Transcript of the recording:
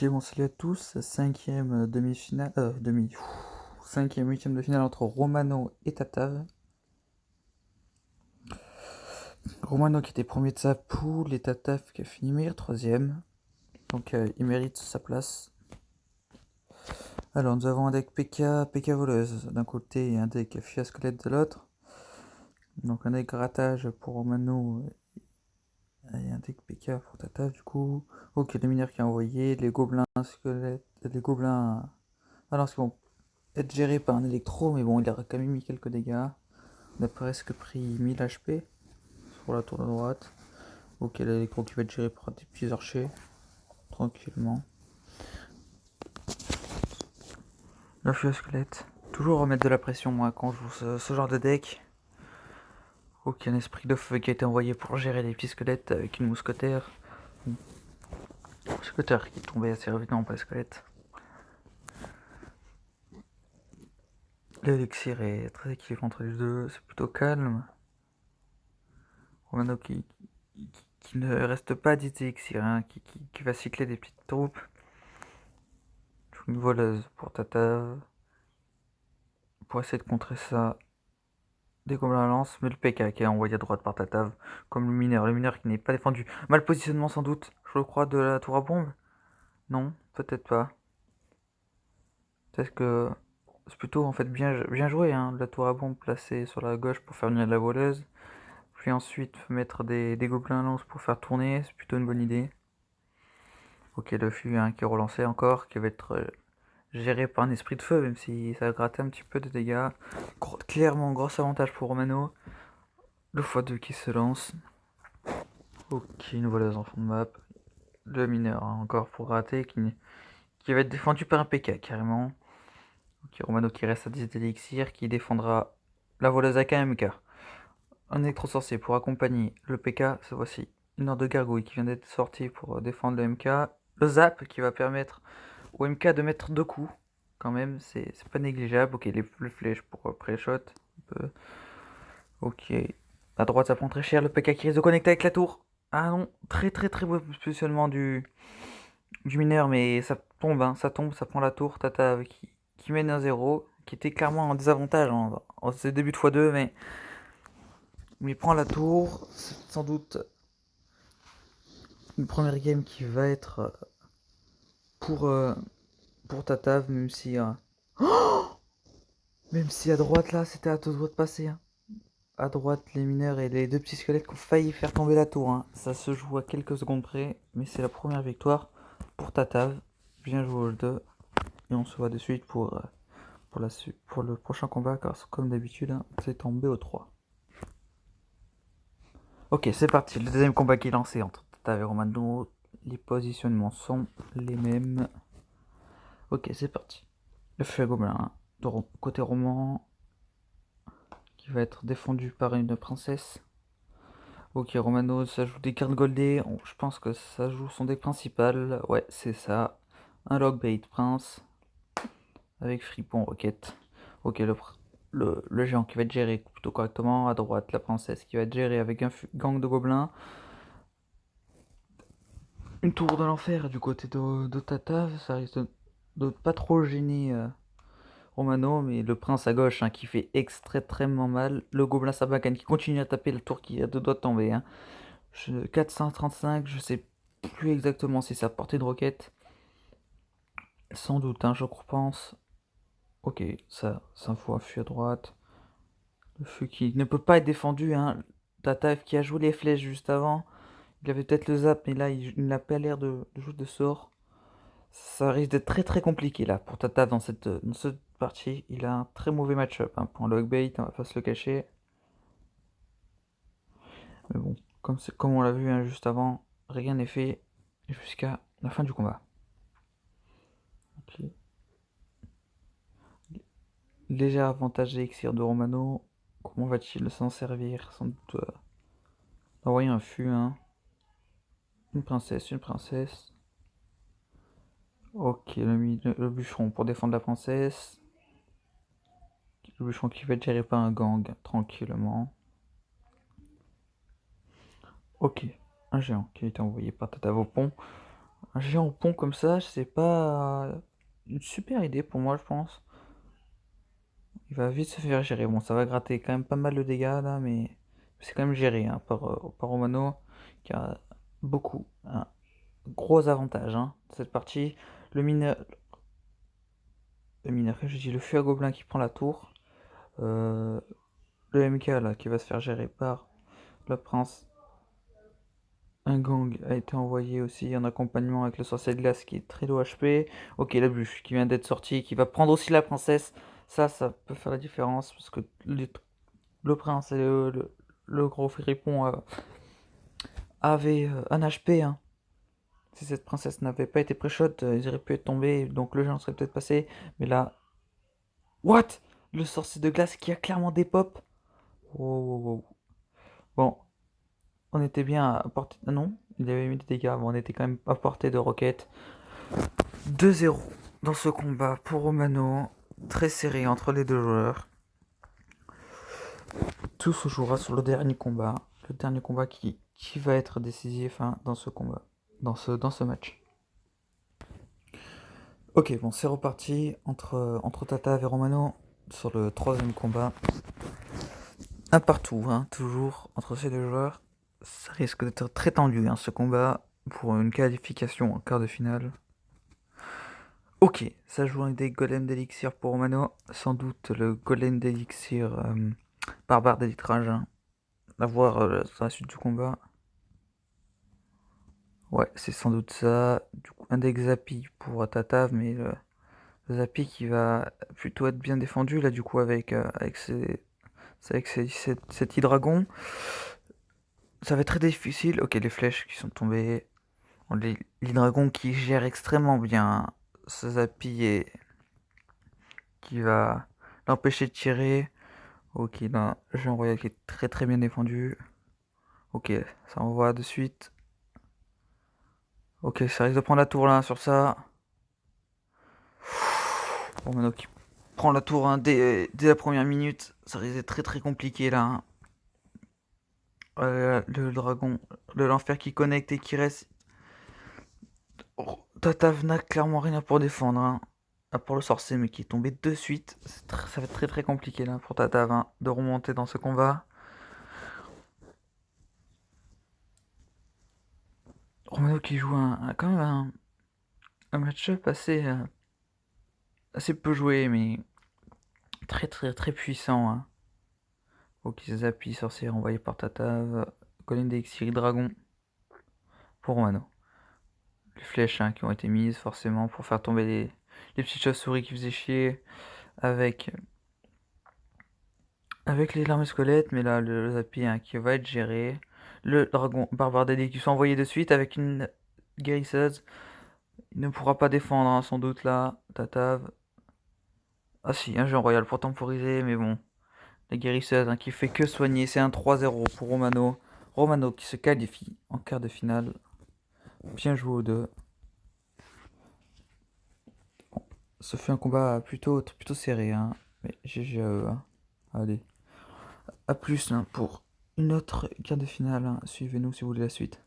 Ok, bon salut à tous, cinquième demi-finale, cinquième huitième de finale entre Romano et Tatav. Romano qui était premier de sa poule et Tatav qui a fini meilleur troisième, donc il mérite sa place. Alors nous avons un deck PK voleuse d'un côté et un deck Fiascolette de l'autre. Donc un deck grattage pour Romano et un deck PK pour Tatav du coup. Ok, le mineur qui a envoyé, les gobelins squelettes, les gobelins... Alors c'est bon. Être géré par un électro, mais bon, il a quand même mis quelques dégâts. On a presque pris 1000 HP sur la tour de droite. Ok, l'électro qui va être géré par des petits archers, tranquillement. Le feu squelette. Toujours remettre de la pression, moi, quand je joue ce genre de deck. Ok, un esprit de feu qui a été envoyé pour gérer les petits squelettes avec une mousquetaire. Mousquetaire qui tombait assez rapidement par les squelettes. L'élixir est très équilibré entre les deux, c'est plutôt calme. Romano qui ne reste pas d'élixir, hein, qui va cycler des petites troupes. Une voleuse pour Tatav. Pour essayer de contrer ça, des gobelins à lance, mais le PK qui est envoyé à droite par Tatav, comme le mineur. Le mineur qui n'est pas défendu. Mal positionnement sans doute, je le crois, de la tour à bombe. Non, peut-être pas. Peut-être que c'est plutôt en fait bien joué, hein, la tour à bombe placée sur la gauche pour faire venir de la voleuse. Puis ensuite mettre des gobelins à lance pour faire tourner, c'est plutôt une bonne idée. Ok, le fût hein, qui est relancé encore, qui va être géré par un esprit de feu, même si ça a gratté un petit peu de dégâts. Clairement, gros avantage pour Romano. Le x2 qui se lance. Ok, une voleuse en fond de map. Le mineur hein, encore pour rater, qui va être défendu par un PK carrément. Ok, Romano qui reste à 10 d'élixir, qui défendra la voleuse à KMK. Un électro-sorcier pour accompagner le PK, cette fois-ci. Une ordre de gargouille qui vient d'être sortie pour défendre le MK. Le zap qui va permettre au MK de mettre 2 coups. Quand même, c'est pas négligeable. Ok, les flèches pour pré-shot. Ok. À droite, ça prend très cher. Le PK qui risque de connecter avec la tour. Ah non, très beau positionnement du mineur, mais ça tombe, hein, ça tombe, ça prend la tour. Tata qui mène 1-0, qui était clairement en désavantage en ce début de x2, mais il prend la tour. C'est sans doute une première game qui va être pour, euh, pour Tatav, même si à droite là, c'était à deux doigts de passer. Hein. À droite, les mineurs et les deux petits squelettes qui ont failli faire tomber la tour. Hein. Ça se joue à quelques secondes près, mais c'est la première victoire pour Tatav. Bien joué aux deux. Et on se voit de suite pour le prochain combat, car comme d'habitude, hein, c'est en BO3. Ok, c'est parti. Le deuxième combat qui est lancé entre Tatav et Romano. Les positionnements sont les mêmes. Ok, c'est parti. Le feu à gobelin de côté roman qui va être défendu par une princesse. Ok, Romano, ça joue des cartes goldées. Je pense que ça joue son deck principal. Ouais, c'est ça. Un Logbait Prince avec Fripon Rocket. Ok, le géant qui va être géré plutôt correctement. À droite, la princesse qui va être gérée avec un gang de gobelins. Une tour de l'enfer du côté de Tata. Ça risque de pas trop gêner Romano, mais le prince à gauche hein, qui fait extrêmement mal. Le gobelin Sabacane qui continue à taper la tour qui a deux doigts de tomber. Hein. 435, je sais plus exactement si ça portée de roquette. Sans doute, hein, je pense. Ok, ça fout un fût à droite. Le fût qui ne peut pas être défendu. Hein. Tatav qui a joué les flèches juste avant. Il avait peut-être le zap, mais là, il n'a pas l'air de jouer de sort. Ça risque d'être très compliqué là pour Tatav dans cette partie. Il a un très mauvais match-up hein, pour un logbait, on va pas se le cacher. Mais bon, comme on l'a vu hein, juste avant, rien n'est fait jusqu'à la fin du combat. Okay. Léger avantage d'élixir de Romano. Comment va-t-il s'en servir? Sans doute envoyer un fût. Hein. Une princesse. Ok, le bûcheron pour défendre la princesse. Le bûcheron qui va être géré par un gang, tranquillement. Ok, un géant qui a été envoyé par Tata Vopon. Un géant pont comme ça, c'est pas une super idée pour moi, je pense. Il va vite se faire gérer. Bon, ça va gratter quand même pas mal de dégâts là, mais c'est quand même géré hein, par Romano, qui a beaucoup, un gros avantage hein, cette partie. Le mineur, je dis le feu à gobelin qui prend la tour. Euh, le MK là, qui va se faire gérer par le prince. Un gang a été envoyé aussi en accompagnement avec le sorcier de glace qui est très low HP. Ok, la bûche qui vient d'être sortie, qui va prendre aussi la princesse. Ça peut faire la différence parce que le prince et le gros fripon avaient un HP. Hein. Si cette princesse n'avait pas été pré-shot, ils auraient pu être tombés, donc le jeu en serait peut-être passé. Mais là, what? Le sorcier de glace qui a clairement des pops. Wow, wow, wow. Bon, on était bien à portée. Ah non, il avait mis des dégâts, mais on était quand même à portée de roquettes. 2-0 dans ce combat pour Romano, très serré entre les deux joueurs. Tout se jouera sur le dernier combat qui va être décisif hein, dans ce combat, dans ce match. Ok, bon, c'est reparti entre Tata et Romano sur le troisième combat. Un partout, hein, toujours entre ces deux joueurs. Ça risque d'être très tendu hein, ce combat pour une qualification en quart de finale. Ok, ça joue avec des golems d'élixir pour Romano. Sans doute le golem d'élixir barbare d'élitrage. Hein. À voir sur la suite du combat. Ouais, c'est sans doute ça. Du coup, un deck Zappy pour Tatav, mais le Zappy qui va plutôt être bien défendu là, du coup, avec cet Hydragon. Ça va être très difficile. Ok, les flèches qui sont tombées. Bon, l'Hydragon qui gère extrêmement bien ce Zappy et qui va l'empêcher de tirer. Ok, là, j'ai un royal qui est très très bien défendu. Ok, ça envoie de suite. Ok, ça risque de prendre la tour là sur ça. Bon, maintenant qui prend la tour hein, dès la première minute, ça risque d'être très très compliqué là. Hein. Le dragon, de l'enfer qui connecte et qui reste. Oh, Tatav n'a clairement rien pour défendre. Hein. À part le sorcier, mais qui est tombé de suite. Ça va être très très compliqué là pour Tatav hein, de remonter dans ce combat. Romano qui joue quand même un match-up assez peu joué, mais très très très puissant. Hein. Ok, Zappy, sorcier envoyé par Tatav. Colline d'Exiri Dragon pour Romano. Les flèches hein, qui ont été mises forcément pour faire tomber les petites chauves-souris qui faisaient chier avec, avec les larmes squelettes, mais là le Zappy hein, qui va être géré. Le dragon barbare d'Eli qui sont envoyés de suite avec une guérisseuse. Il ne pourra pas défendre hein, sans doute là. Tatav. Ah si, un jeu royal pour temporiser, mais bon. La guérisseuse hein, qui fait que soigner. C'est un 3-0 pour Romano. Romano qui se qualifie en quart de finale. Bien joué aux deux. Ce fut un combat plutôt serré. Hein. Mais GG à eux. Hein. Allez. A plus hein, pour une autre quart de finale. Hein. Suivez-nous si vous voulez la suite.